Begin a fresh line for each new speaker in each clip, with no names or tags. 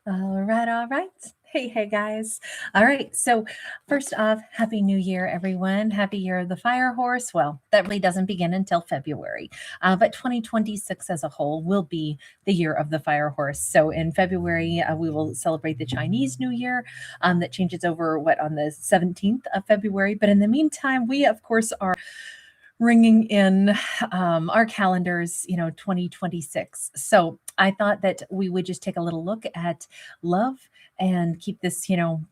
All right, all right. Hey, guys. All right. So, first off, Happy New Year, everyone. Happy Year of the Fire Horse. Well, that really doesn't begin until February, but 2026 as a whole will be the year of the Fire Horse. So, in February, we will celebrate the Chinese New Year that changes over on the 17th of February. But in the meantime, we, of course, are ringing in our calendars, 2026. So I thought that we would just take a little look at love and keep this, and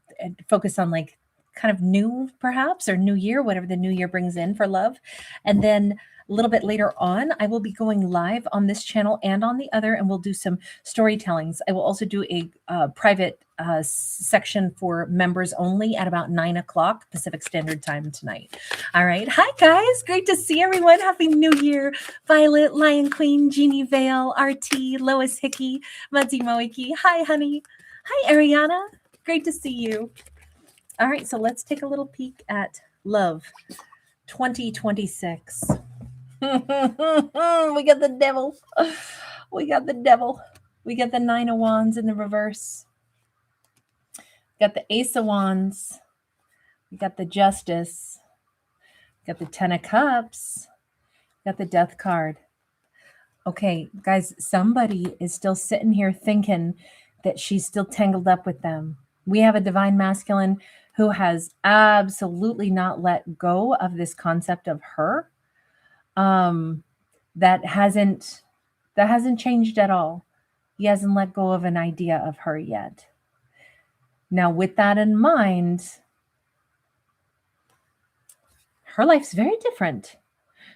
focus on like kind of new, perhaps, or new year, whatever the new year brings in for love. And then a little bit later on, I will be going live on this channel and on the other, and we'll do some storytellings. I will also do a private section for members only at about 9 o'clock Pacific Standard Time tonight. All right. Hi, guys. Great to see everyone. Happy New Year. Violet, Lion Queen, Jeannie Vale, RT, Lois Hickey, Mudzy Moiki. Hi, honey. Hi, Ariana. Great to see you. All right. So let's take a little peek at love 2026. We got the devil. We got the devil. We got the Nine of Wands in the reverse. We got the Ace of Wands. We got the Justice. We got the Ten of Cups. We got the Death card. Okay, guys, somebody is still sitting here thinking that she's still tangled up with them. We have a divine masculine who has absolutely not let go of this concept of her. That hasn't changed at all. He hasn't let go of an idea of her yet. Now, with that in mind, her life's very different.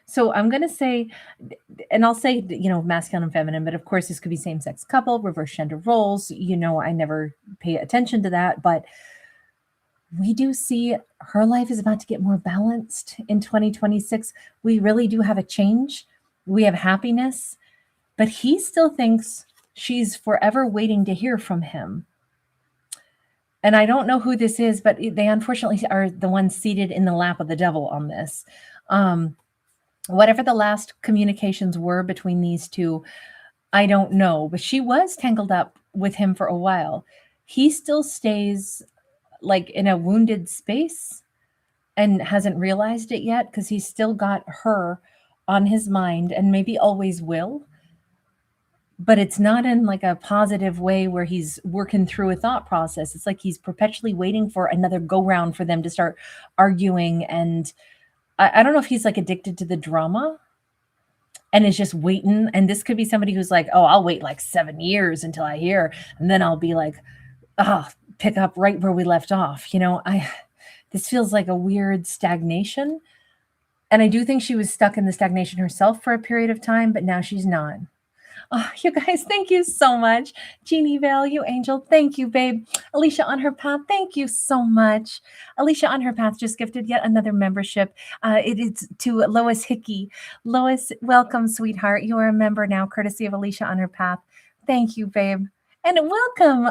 So I'm going to say, and I'll say, masculine and feminine, but of course this could be same-sex couple, reverse gender roles. I never pay attention to that, but we do see her life is about to get more balanced in 2026. We really do have a change. We have happiness, but he still thinks she's forever waiting to hear from him. And I don't know who this is, but they unfortunately are the ones seated in the lap of the devil on this. Whatever the last communications were between these two, I don't know, but she was tangled up with him for a while. He still stays like in a wounded space and hasn't realized it yet because he's still got her on his mind and maybe always will. But it's not in like a positive way where he's working through a thought process. It's like he's perpetually waiting for another go round for them to start arguing. And I don't know if he's like addicted to the drama and is just waiting. And this could be somebody who's like, oh, I'll wait like 7 years until I hear. And then I'll be like, pick up right where we left off. This feels like a weird stagnation. And I do think she was stuck in the stagnation herself for a period of time, but now she's not. Oh, you guys, thank you so much. Jeannie Vale, you angel, thank you, babe. Alicia on her path, thank you so much. Alicia on her path just gifted yet another membership. It is to Lois Hickey. Lois, welcome, sweetheart. You are a member now, courtesy of Alicia on her path. Thank you, babe. And welcome,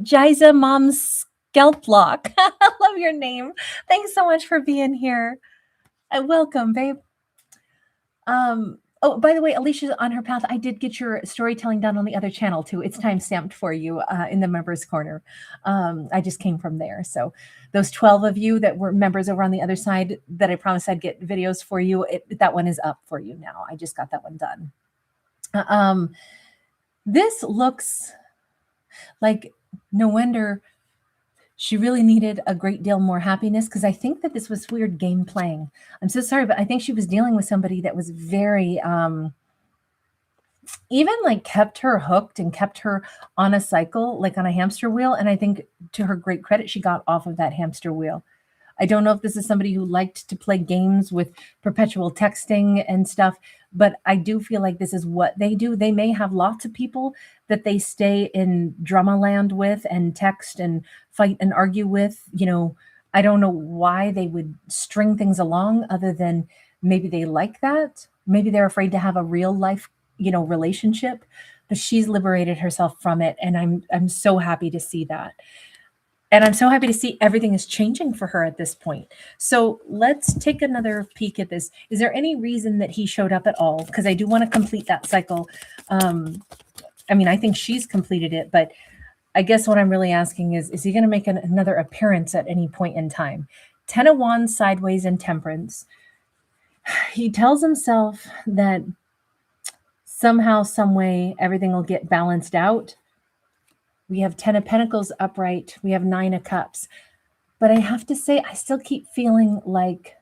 Jiza Mom's Scalp Lock. I love your name. Thanks so much for being here. Welcome, babe. Oh, by the way, Alicia's on her path. I did get your storytelling done on the other channel too. It's time stamped for you in the members corner. I just came from there. So those 12 of you that were members over on the other side that I promised I'd get videos for you, that one is up for you now. I just got that one done. This looks like no wonder she really needed a great deal more happiness because I think that this was weird game playing. I'm so sorry, but I think she was dealing with somebody that was very, even like kept her hooked and kept her on a cycle, like on a hamster wheel. And I think to her great credit, she got off of that hamster wheel. I don't know if this is somebody who liked to play games with perpetual texting and stuff, but I do feel like this is what they do. They may have lots of people that they stay in drama land with and text and fight and argue with. I don't know why they would string things along other than maybe they like that. Maybe they're afraid to have a real life, relationship, but she's liberated herself from it. And I'm so happy to see that. And I'm so happy to see everything is changing for her at this point. So let's take another peek at this. Is there any reason that he showed up at all? Because I do want to complete that cycle. I think she's completed it, but I guess what I'm really asking is he going to make another appearance at any point in time? 10 of Wands sideways in Temperance. He tells himself that somehow, some way, everything will get balanced out. We have 10 of Pentacles upright. We have 9 of Cups. But I have to say, I still keep feeling like,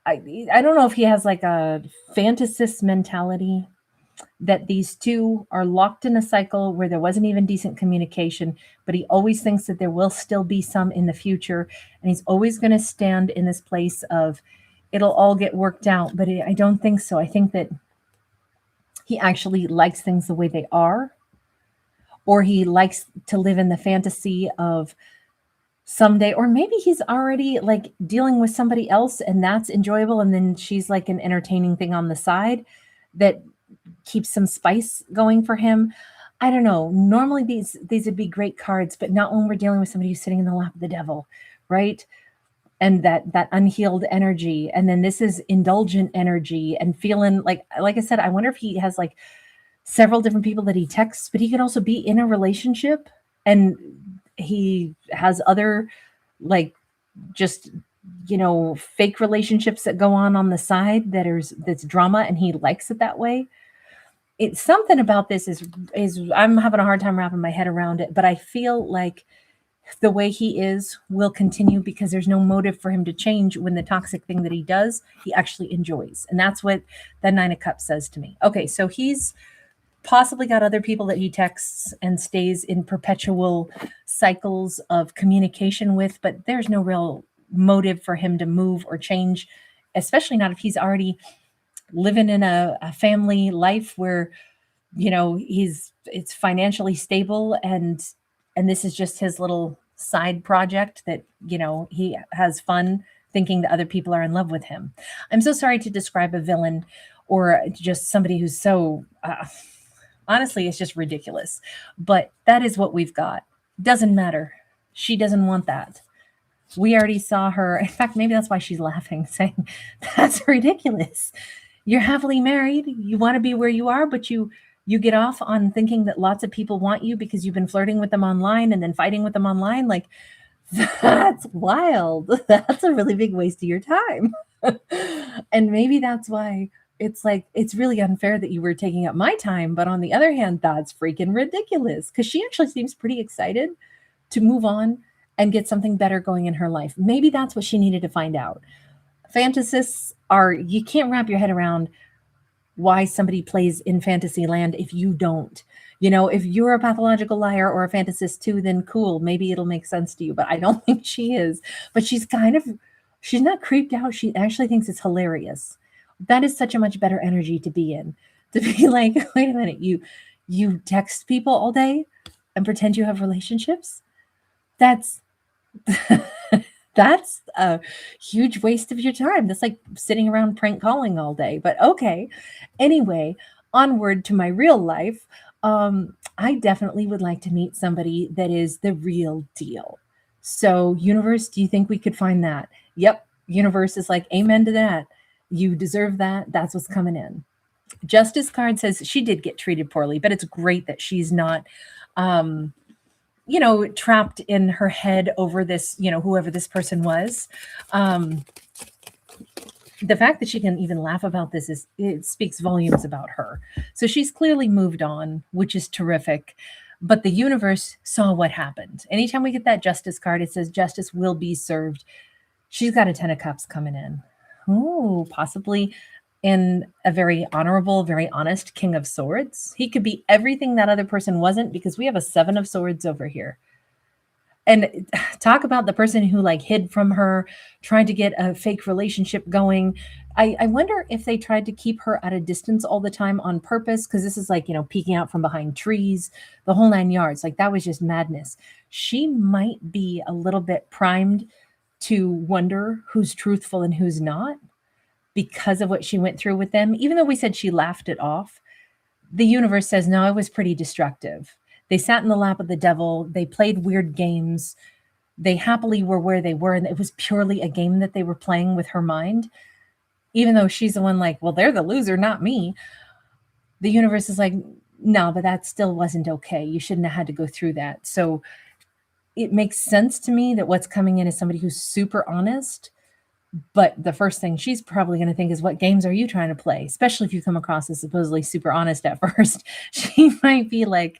I don't know if he has like a fantasist mentality, that these two are locked in a cycle where there wasn't even decent communication, but he always thinks that there will still be some in the future. And he's always going to stand in this place of it'll all get worked out. But I don't think so. I think that he actually likes things the way they are, or he likes to live in the fantasy of someday, or maybe he's already like dealing with somebody else and that's enjoyable. And then she's like an entertaining thing on the side that keeps some spice going for him. I don't know. Normally these would be great cards, but not when we're dealing with somebody who's sitting in the lap of the devil, right? And that unhealed energy. And then this is indulgent energy and feeling like I said, I wonder if he has like several different people that he texts, but he could also be in a relationship and he has other like just fake relationships that go on the side that's drama, and he likes it that way. It's something about this is I'm having a hard time wrapping my head around it, but I feel like the way he is will continue because there's no motive for him to change when the toxic thing that he does, he actually enjoys. And that's what the 9 of Cups says to me. Okay, so he's possibly got other people that he texts and stays in perpetual cycles of communication with, but there's no real motive for him to move or change, especially not if he's already living in a family life where it's financially stable, and this is just his little side project that he has fun thinking that other people are in love with him. I'm so sorry to describe a villain or just somebody who's so honestly, it's just ridiculous. But that is what we've got. Doesn't matter. She doesn't want that. We already saw her. In fact, maybe that's why she's laughing, saying, that's ridiculous. You're happily married. You want to be where you are, but you get off on thinking that lots of people want you because you've been flirting with them online and then fighting with them online. Like, that's wild. That's a really big waste of your time. And maybe that's why it's like, it's really unfair that you were taking up my time. But on the other hand, that's freaking ridiculous, because she actually seems pretty excited to move on and get something better going in her life. Maybe that's what she needed to find out. Fantasists you can't wrap your head around why somebody plays in fantasy land if you don't. If you're a pathological liar or a fantasist too, then cool, maybe it'll make sense to you. But I don't think she is. But she's not creeped out. She actually thinks it's hilarious. That is such a much better energy to be in. To be like, wait a minute, you text people all day and pretend you have relationships? That's that's a huge waste of your time. That's like sitting around prank calling all day. But okay. Anyway, onward to my real life. I definitely would like to meet somebody that is the real deal. So, universe, do you think we could find that? Yep. Universe is like, amen to that. You deserve that. That's what's coming in. Justice card says she did get treated poorly, but it's great that she's not trapped in her head over this, whoever this person was. The fact that she can even laugh about this it speaks volumes about her. So she's clearly moved on, which is terrific. But the universe saw what happened. Anytime we get that justice card, it says justice will be served. She's got a 10 of Cups coming in. Ooh, possibly in a very honorable, very honest King of Swords. He could be everything that other person wasn't, because we have a 7 of Swords over here. And talk about the person who like hid from her, trying to get a fake relationship going. I wonder if they tried to keep her at a distance all the time on purpose, because this is like, peeking out from behind trees, the whole 9 yards. Like, that was just madness. She might be a little bit primed to wonder who's truthful and who's not, because of what she went through with them. Even though we said she laughed it off, the universe says, no, it was pretty destructive. They sat in the lap of the devil. They played weird games. They happily were where they were. And it was purely a game that they were playing with her mind. Even though she's the one like, well, they're the loser, not me. The universe is like, No, but that still wasn't okay. You shouldn't have had to go through that. So it makes sense to me that what's coming in is somebody who's super honest. But the first thing she's probably going to think is, what games are you trying to play? Especially if you come across as supposedly super honest at first. She might be like,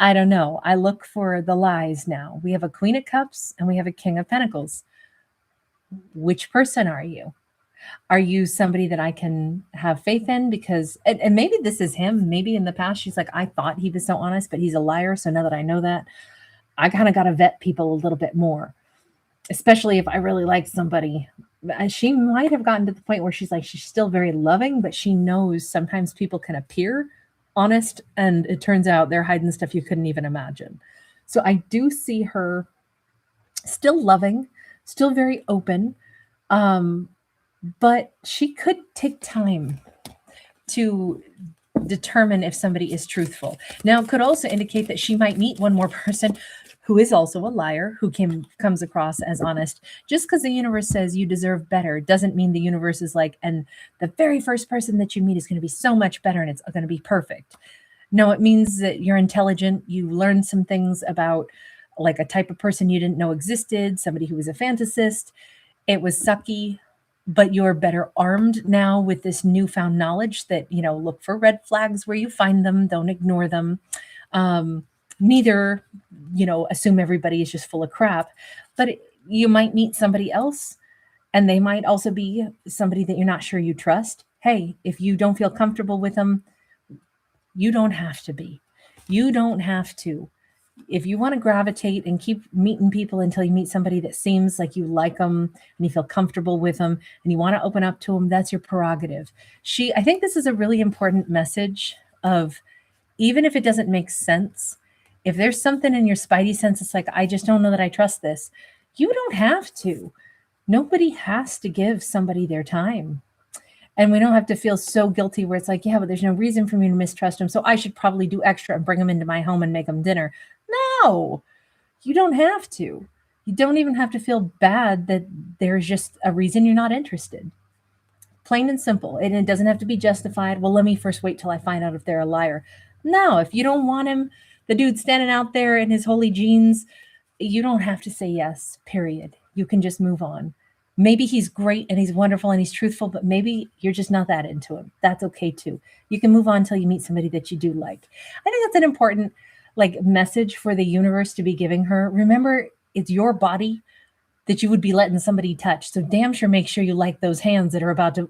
I don't know. I look for the lies now. We have a Queen of Cups and we have a King of Pentacles. Which person are you? Are you somebody that I can have faith in? Because, and maybe this is him. Maybe in the past, she's like, I thought he was so honest, but he's a liar. So now that I know that, I kind of got to vet people a little bit more, especially if I really like somebody. She might have gotten to the point where she's like, she's still very loving, but she knows sometimes people can appear honest and it turns out they're hiding stuff you couldn't even imagine. So I do see her still loving, still very open, but she could take time to determine if somebody is truthful. Now, it could also indicate that she might meet one more person who is also a liar, who comes across as honest. Just because the universe says you deserve better doesn't mean the universe is like, and the very first person that you meet is going to be so much better and it's going to be perfect. No, it means that you're intelligent. You learned some things about like a type of person you didn't know existed, somebody who was a fantasist. It was sucky, but you're better armed now with this newfound knowledge that, look for red flags where you find them, don't ignore them. Neither, assume everybody is just full of crap, but you might meet somebody else and they might also be somebody that you're not sure you trust. Hey, if you don't feel comfortable with them, you don't have to be. You don't have to. If you want to gravitate and keep meeting people until you meet somebody that seems like you like them and you feel comfortable with them and you want to open up to them, that's your prerogative. I think this is a really important message of, even if it doesn't make sense, if there's something in your spidey sense, it's like, I just don't know that I trust this. You don't have to. Nobody has to give somebody their time. And we don't have to feel so guilty where it's like, yeah, but there's no reason for me to mistrust them. So I should probably do extra and bring them into my home and make them dinner. No, you don't have to. You don't even have to feel bad that there's just a reason you're not interested. Plain and simple. And it doesn't have to be justified. Well, let me first wait till I find out if they're a liar. No, if you don't want him, the dude standing out there in his holy jeans, you don't have to say yes, period. You can just move on. Maybe he's great and he's wonderful and he's truthful, but maybe you're just not that into him. That's okay too. You can move on until you meet somebody that you do like. I think that's an important message for the universe to be giving her. Remember, it's your body that you would be letting somebody touch. So damn sure make sure you like those hands that are about to,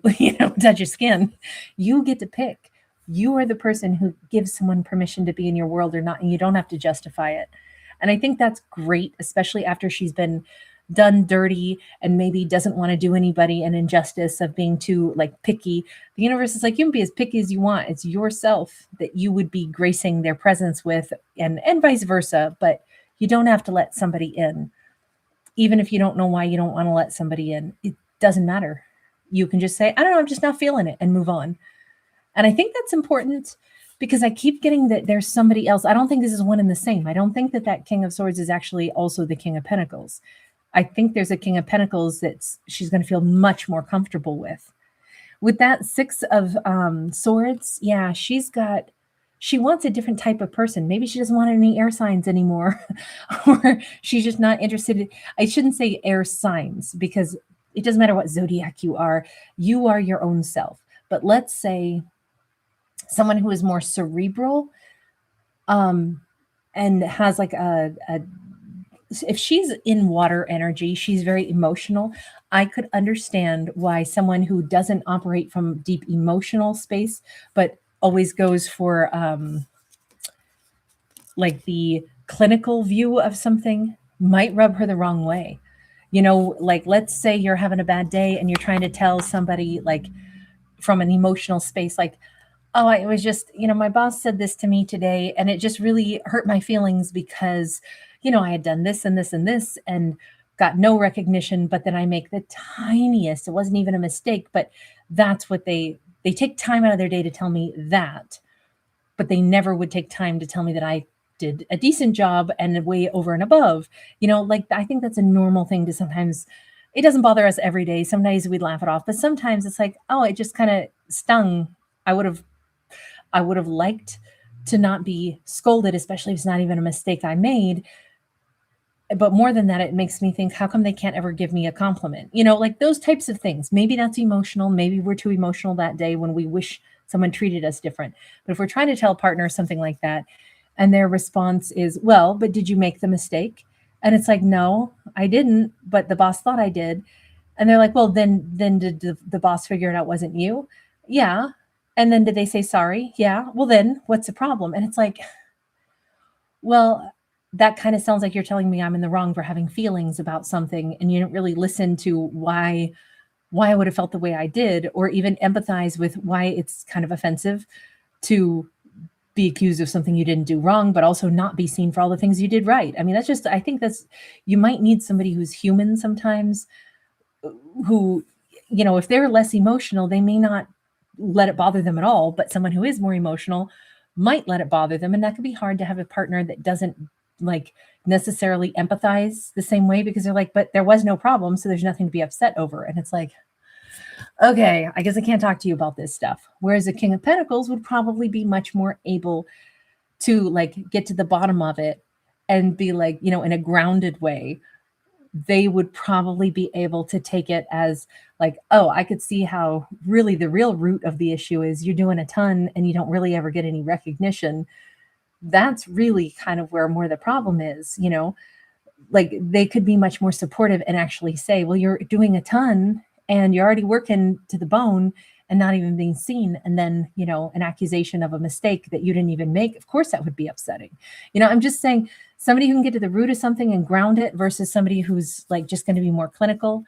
touch your skin. You get to pick. You are the person who gives someone permission to be in your world or not, and you don't have to justify it. And I think that's great, especially after she's been done dirty and maybe doesn't want to do anybody an injustice of being too picky. The universe is like, you can be as picky as you want. It's yourself that you would be gracing their presence with, and vice versa. But you don't have to let somebody in. Even if you don't know why you don't want to let somebody in, it doesn't matter. You can just say, I don't know, I'm just not feeling it, and move on. And I think that's important because I keep getting that there's somebody else. I don't think this is one and the same. I don't think that King of Swords is actually also the King of Pentacles. I think there's a King of Pentacles that she's going to feel much more comfortable with. With that Six of Swords, yeah, she wants a different type of person. Maybe she doesn't want any air signs anymore, or she's just not interested. I shouldn't say air signs because it doesn't matter what zodiac you are your own self. But let's say someone who is more cerebral and has if she's in water energy, she's very emotional. I could understand why someone who doesn't operate from deep emotional space, but always goes for the clinical view of something, might rub her the wrong way. Let's say you're having a bad day and you're trying to tell somebody from an emotional space, oh, it was just, my boss said this to me today and it just really hurt my feelings because, I had done this and this and this and got no recognition, but then I make the tiniest, it wasn't even a mistake, but that's what they take time out of their day to tell me that, but they never would take time to tell me that I did a decent job and way over and above. I think that's a normal thing to sometimes, it doesn't bother us every day. Sometimes we'd laugh it off, but sometimes it's like, oh, it just kind of stung. I would have liked to not be scolded, especially if it's not even a mistake I made. But more than that, it makes me think, how come they can't ever give me a compliment? Like those types of things. Maybe that's emotional. Maybe we're too emotional that day when we wish someone treated us different. But if we're trying to tell a partner something like that, and their response is, well, but did you make the mistake? And it's like, no, I didn't, but the boss thought I did. And they're like, well, then did the boss figure it out wasn't you? Yeah. And then did they say sorry? Yeah. Well, then what's the problem? And it's like, well, that kind of sounds like you're telling me I'm in the wrong for having feelings about something, and you didn't really listen to why I would have felt the way I did, or even empathize with why it's kind of offensive to be accused of something you didn't do wrong, but also not be seen for all the things you did right. I mean, I think you might need somebody who's human sometimes, who, if they're less emotional, they may not let it bother them at all, but someone who is more emotional might let it bother them. And that could be hard to have a partner that doesn't like necessarily empathize the same way, because they're like, but there was no problem, so there's nothing to be upset over. And it's like, okay, I guess I can't talk to you about this stuff. Whereas a King of Pentacles would probably be much more able to like get to the bottom of it and be like, in a grounded way. They would probably be able to take it as like, oh, I could see how really the real root of the issue is you're doing a ton and you don't really ever get any recognition. That's really kind of where more the problem is, like they could be much more supportive and actually say, well, you're doing a ton and you're already working to the bone and not even being seen. And then, an accusation of a mistake that you didn't even make. Of course, that would be upsetting. I'm just saying, somebody who can get to the root of something and ground it versus somebody who's like just going to be more clinical,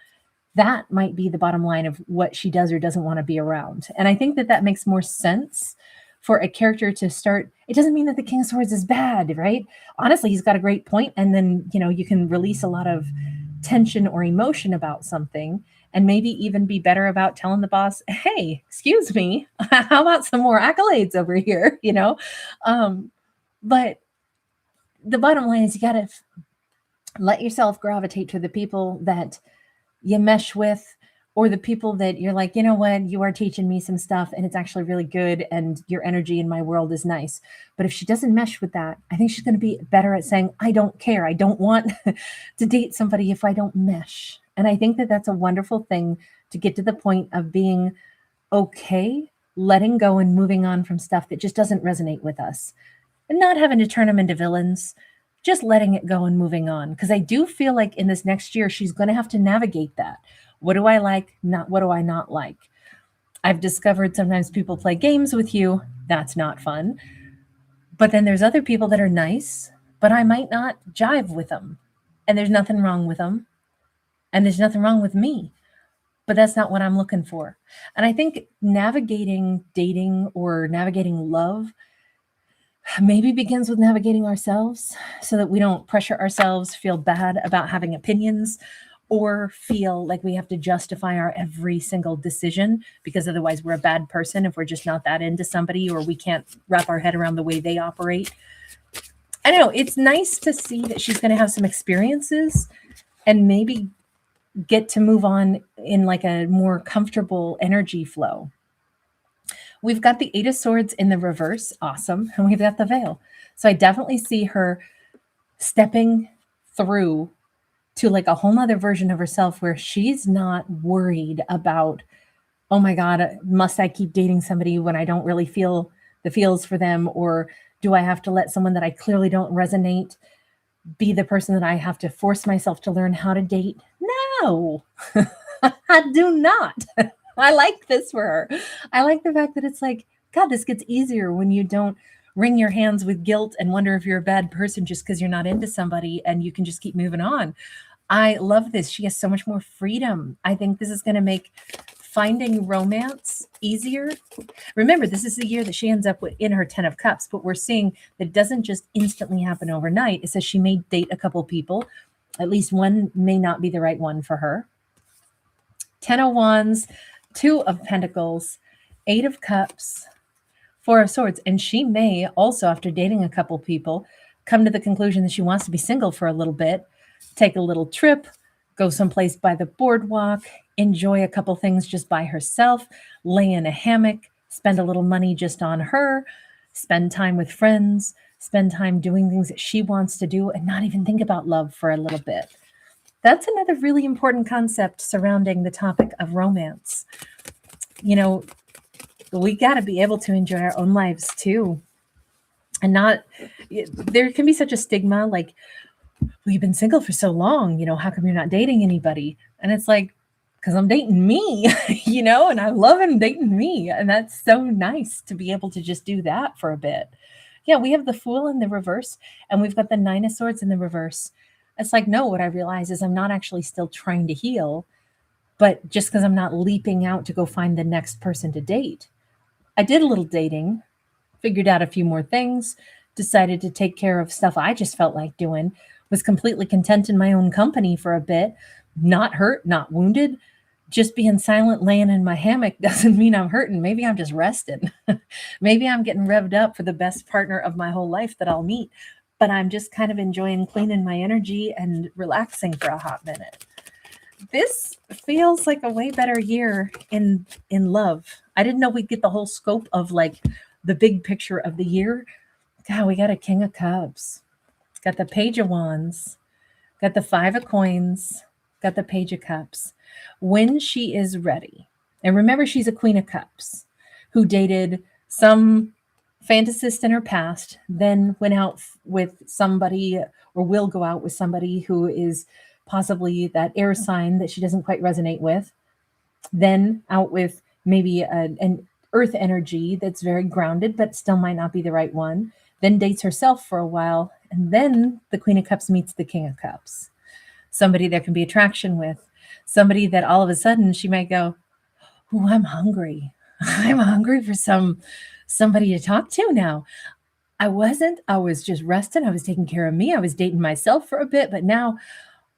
that might be the bottom line of what she does or doesn't want to be around. And I think that makes more sense for a character to start. It doesn't mean that the King of Swords is bad, right? Honestly, he's got a great point. And then, you can release a lot of tension or emotion about something, and maybe even be better about telling the boss, hey, excuse me, how about some more accolades over here, but the bottom line is you got to let yourself gravitate to the people that you mesh with, or the people that you're like, you know what, you are teaching me some stuff and it's actually really good and your energy in my world is nice. But if she doesn't mesh with that, I think she's going to be better at saying, I don't care. I don't want to date somebody if I don't mesh. And I think that that's a wonderful thing to get to the point of being okay, letting go and moving on from stuff that just doesn't resonate with us. And not having to turn them into villains, just letting it go and moving on. Because I do feel like in this next year, she's going to have to navigate that. What do I like? What do I not like? I've discovered sometimes people play games with you. That's not fun. But then there's other people that are nice, but I might not jive with them. And there's nothing wrong with them. And there's nothing wrong with me. But that's not what I'm looking for. And I think navigating dating or navigating love maybe begins with navigating ourselves, so that we don't pressure ourselves, feel bad about having opinions, or feel like we have to justify our every single decision, because otherwise we're a bad person if we're just not that into somebody, or we can't wrap our head around the way they operate. I don't know. It's nice to see that she's going to have some experiences and maybe get to move on in like a more comfortable energy flow. We've got the Eight of Swords in the reverse. Awesome. And we've got the Veil. So I definitely see her stepping through to like a whole nother version of herself where she's not worried about, oh my God, must I keep dating somebody when I don't really feel the feels for them? Or do I have to let someone that I clearly don't resonate be the person that I have to force myself to learn how to date? No, I do not. I like this for her. I like the fact that it's like, God, this gets easier when you don't wring your hands with guilt and wonder if you're a bad person just because you're not into somebody, and you can just keep moving on. I love this. She has so much more freedom. I think this is going to make finding romance easier. Remember, this is the year that she ends up in her 10 of Cups, but we're seeing that it doesn't just instantly happen overnight. It says she may date a couple people. At least one may not be the right one for her. 10 of Wands, 2 of Pentacles, 8 of Cups, 4 of Swords. And she may also, after dating a couple people, come to the conclusion that she wants to be single for a little bit, take a little trip, go someplace by the boardwalk, enjoy a couple things just by herself, lay in a hammock, spend a little money just on her, spend time with friends, spend time doing things that she wants to do, and not even think about love for a little bit. That's another really important concept surrounding the topic of romance. You know, we got to be able to enjoy our own lives too. And not, there can be such a stigma like, well, you've been single for so long, how come you're not dating anybody? And it's like, because I'm dating me, and I love him dating me. And that's so nice to be able to just do that for a bit. Yeah, we have the Fool in the reverse, and we've got the Nine of Swords in the reverse. It's like, no, what I realize is I'm not actually still trying to heal, but just because I'm not leaping out to go find the next person to date. I did a little dating, figured out a few more things, decided to take care of stuff I just felt like doing, was completely content in my own company for a bit, not hurt, not wounded. Just being silent, laying in my hammock doesn't mean I'm hurting. Maybe I'm just resting. Maybe I'm getting revved up for the best partner of my whole life that I'll meet, but I'm just kind of enjoying cleaning my energy and relaxing for a hot minute. This feels like a way better year in love. I didn't know we'd get the whole scope of like the big picture of the year. God, we got a King of Cups, got the Page of Wands, got the Five of Coins, got the Page of Cups. When she is ready, and remember, she's a Queen of Cups who dated some fantasist in her past, then went out with somebody or will go out with somebody who is possibly that air sign that she doesn't quite resonate with, then out with maybe an earth energy that's very grounded but still might not be the right one, then dates herself for a while, and then the Queen of Cups meets the King of Cups. Somebody there can be attraction with, somebody that all of a sudden she might go, oh, I'm hungry. I'm hungry for somebody to talk to now. I wasn't. I was just resting. I was taking care of me. I was dating myself for a bit, but now,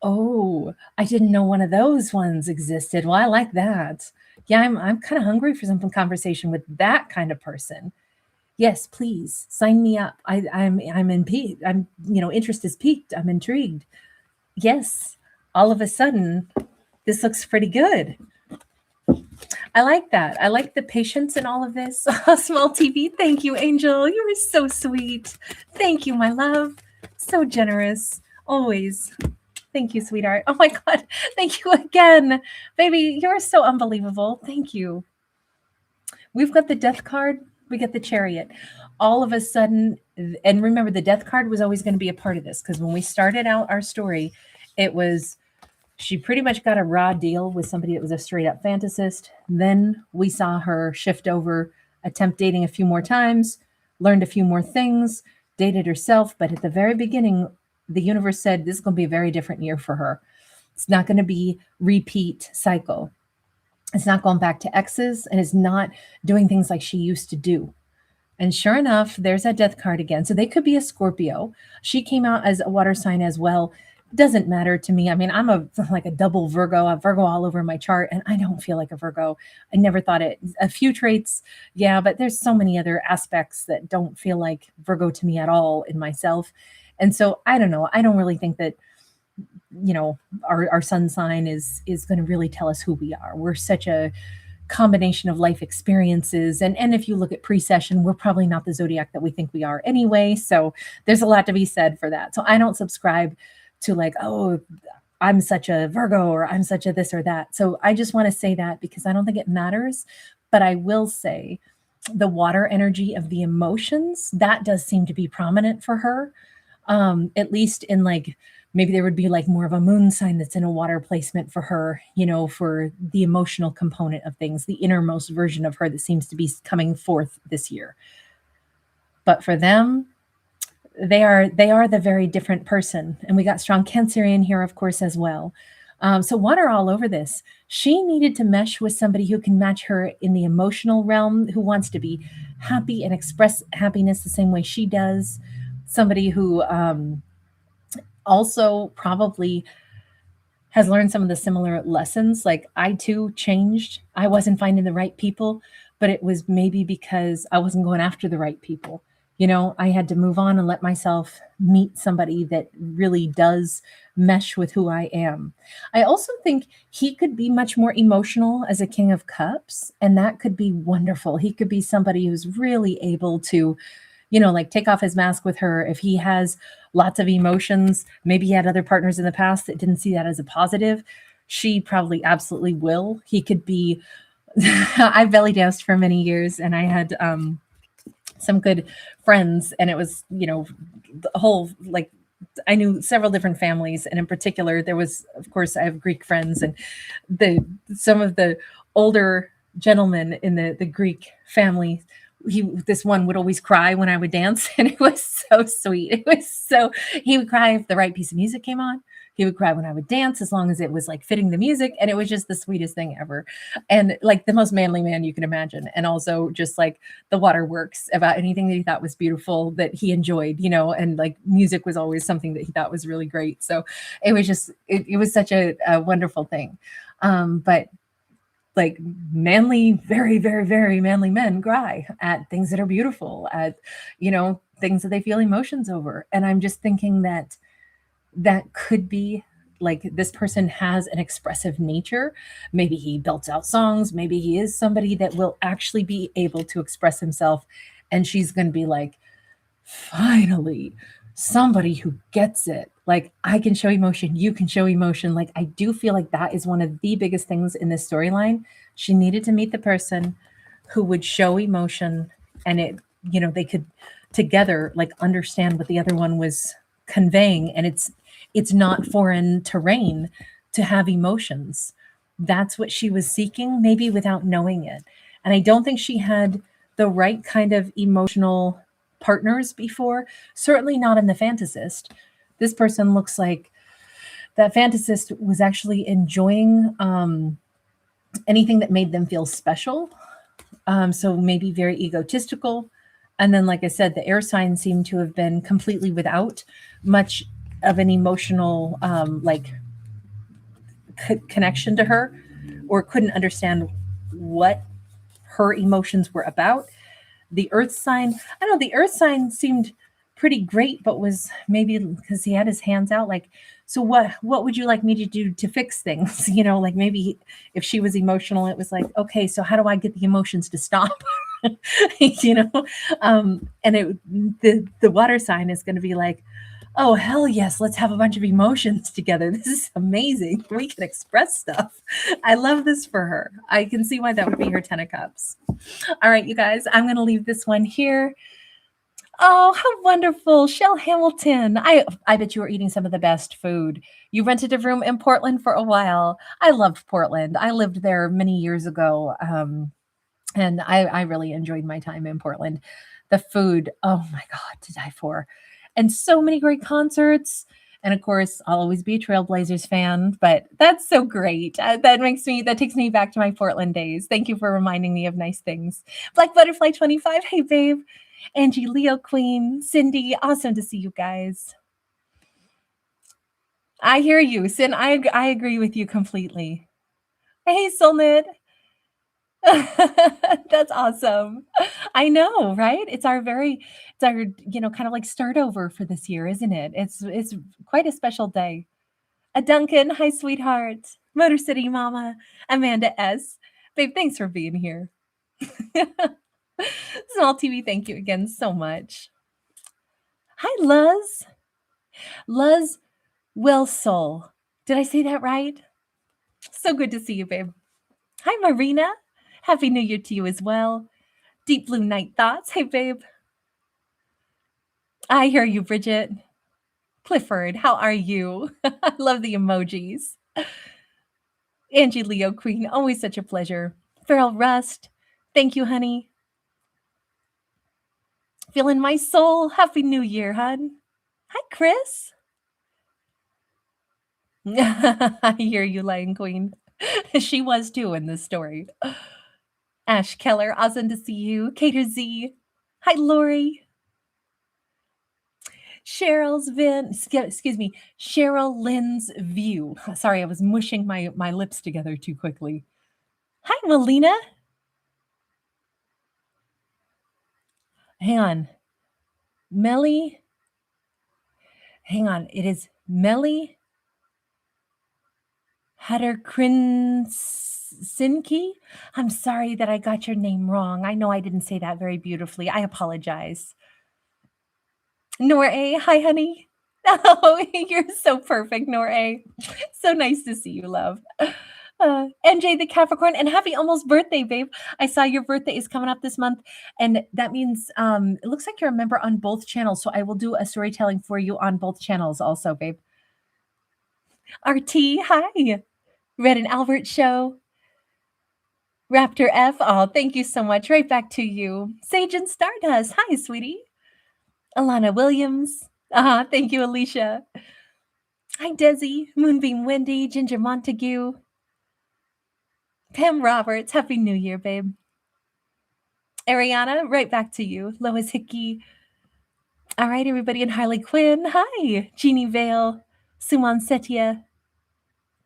oh, I didn't know one of those ones existed. Well, I like that. Yeah, I'm kind of hungry for some conversation with that kind of person. Yes, please sign me up. I'm in peak. I'm interest is peaked. I'm intrigued. Yes, all of a sudden, this looks pretty good. I like that. I like the patience in all of this. Small TV. Thank you, Angel. You were so sweet. Thank you, my love. So generous. Always. Thank you, sweetheart. Oh my God. Thank you again. Baby, you're so unbelievable. Thank you. We've got the Death card. We get the Chariot. All of a sudden, and remember, the Death card was always going to be a part of this because when we started out our story, it was she pretty much got a raw deal with somebody that was a straight up fantasist. Then we saw her shift over, attempt dating a few more times, learned a few more things, dated herself. But at the very beginning, the universe said this is going to be a very different year for her. It's not going to be repeat cycle. It's not going back to exes, and it's not doing things like she used to do. And sure enough, there's that Death card again. So they could be a Scorpio. She came out as a water sign as well. Doesn't matter to me. I mean, I'm like a double Virgo, a Virgo all over my chart, and I don't feel like a Virgo. I never thought it. A few traits, yeah, but there's so many other aspects that don't feel like Virgo to me at all in myself. And so I don't know. I don't really think that our sun sign is going to really tell us who we are. We're such a combination of life experiences, and if you look at precession, we're probably not the zodiac that we think we are anyway. So there's a lot to be said for that. So I don't subscribe to like, oh, I'm such a Virgo or I'm such a this or that. So I just want to say that because I don't think it matters. But I will say the water energy of the emotions, that does seem to be prominent for her. At least in like, maybe there would be like more of a moon sign that's in a water placement for her, for the emotional component of things, the innermost version of her that seems to be coming forth this year. But for them, they are the very different person. And we got strong Cancerian here, of course, as well. So water all over this. She needed to mesh with somebody who can match her in the emotional realm, who wants to be happy and express happiness the same way she does. Somebody who also probably has learned some of the similar lessons. Like I too changed. I wasn't finding the right people, but it was maybe because I wasn't going after the right people. I had to move on and let myself meet somebody that really does mesh with who I am. I also think he could be much more emotional as a King of Cups, and that could be wonderful. He could be somebody who's really able to like take off his mask with her. If he has lots of emotions, maybe he had other partners in the past that didn't see that as a positive. She probably absolutely will. He could be, I belly danced for many years and I had some good friends, and it was, the whole like I knew several different families, and in particular, there was, of course, I have Greek friends, and the some of the older gentlemen in the Greek family. This one would always cry when I would dance, and it was so sweet. He would cry if the right piece of music came on. He would cry when I would dance, as long as it was like fitting the music, and it was just the sweetest thing ever, and like the most manly man you can imagine, and also just like the waterworks about anything that he thought was beautiful that he enjoyed, and like music was always something that he thought was really great. So it was just, it was such a wonderful thing. But like manly, very, very, very manly men cry at things that are beautiful, at, things that they feel emotions over. And I'm just thinking that that could be like this person has an expressive nature. Maybe he belts out songs. Maybe he is somebody that will actually be able to express himself. And she's going to be like, finally, somebody who gets it. Like, I can show emotion, you can show emotion. Like, I do feel like that is one of the biggest things in this storyline. She needed to meet the person who would show emotion, and they could together like understand what the other one was conveying. And it's not foreign terrain to have emotions. That's what she was seeking, maybe without knowing it. And I don't think she had the right kind of emotional partners before, certainly not in the fantasist. This person looks like that fantasist was actually enjoying anything that made them feel special. So maybe very egotistical. And then, like I said, the air sign seemed to have been completely without much of an emotional connection to her, or couldn't understand what her emotions were about. The earth sign, I don't know, the earth sign seemed pretty great, but was maybe because he had his hands out like, so what would you like me to do to fix things? Like maybe if she was emotional, it was like, okay, so how do I get the emotions to stop? And the water sign is going to be like, oh hell yes, let's have a bunch of emotions together. This is amazing. We can express stuff. I love this for her. I can see why that would be her 10 of cups. All right, you guys, I'm going to leave this one here. Oh, how wonderful. Shell Hamilton. I bet you were eating some of the best food. You rented a room in Portland for a while. I loved Portland. I lived there many years ago. And I really enjoyed my time in Portland. The food, oh my God, to die for. And so many great concerts. And of course, I'll always be a Trailblazers fan, but that's so great. That takes me back to my Portland days. Thank you for reminding me of nice things. Black Butterfly 25, hey babe. Angie, Leo Queen, Cindy, awesome to see you guys. I hear you, Sin. I agree with you completely. Hey, Solnit. That's awesome. I know, right? Kind of like start over for this year, isn't it? It's quite a special day. A Duncan, hi sweetheart. Motor City Mama, Amanda S. Babe, thanks for being here. Small TV, thank you again so much. Hi, Luz. Luz Wilsoul. Did I say that right? So good to see you, babe. Hi, Marina. Happy New Year to you as well. Deep Blue Night Thoughts. Hey, babe. I hear you, Bridget. Clifford, how are you? I love the emojis. Angie Leo Queen, always such a pleasure. Farrell Rust, thank you, honey. Feeling my soul. Happy New Year, hon. Hi, Chris. I hear you, Lion Queen. She was too in this story. Ash Keller, awesome to see you. Cater Z. Hi, Lori. Cheryl Lynn's View. Sorry, I was mushing my lips together too quickly. Hi, Melina. Hang on. Melly. Hang on. It is Melly Hatterkrinsinki. I'm sorry that I got your name wrong. I know I didn't say that very beautifully. I apologize. Nor A, hi, honey. Oh, you're so perfect, Nor A. So nice to see you, love. NJ the Capricorn, and happy almost birthday, babe. I saw your birthday is coming up this month, and that means it looks like you're a member on both channels. So I will do a storytelling for you on both channels, also, babe. RT, hi. Red and Albert show. Raptor F, oh, thank you so much. Right back to you. Sage and Stardust, hi, sweetie. Alana Williams, thank you, Alicia. Hi, Desi, Moonbeam Wendy, Ginger Montague, Pam Roberts, Happy New Year, babe. Ariana, right back to you. Lois Hickey. All right, everybody, and Harley Quinn. Hi. Jeannie Vale, Suman Setia,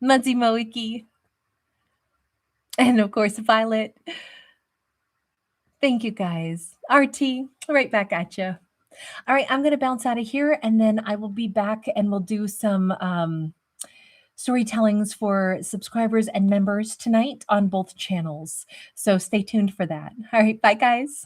Mudzi Moiki, and of course, Violet. Thank you, guys. RT, right back at you. All right, I'm going to bounce out of here, and then I will be back, and we'll do some storytellings for subscribers and members tonight on both channels. So stay tuned for that. All right, bye, guys.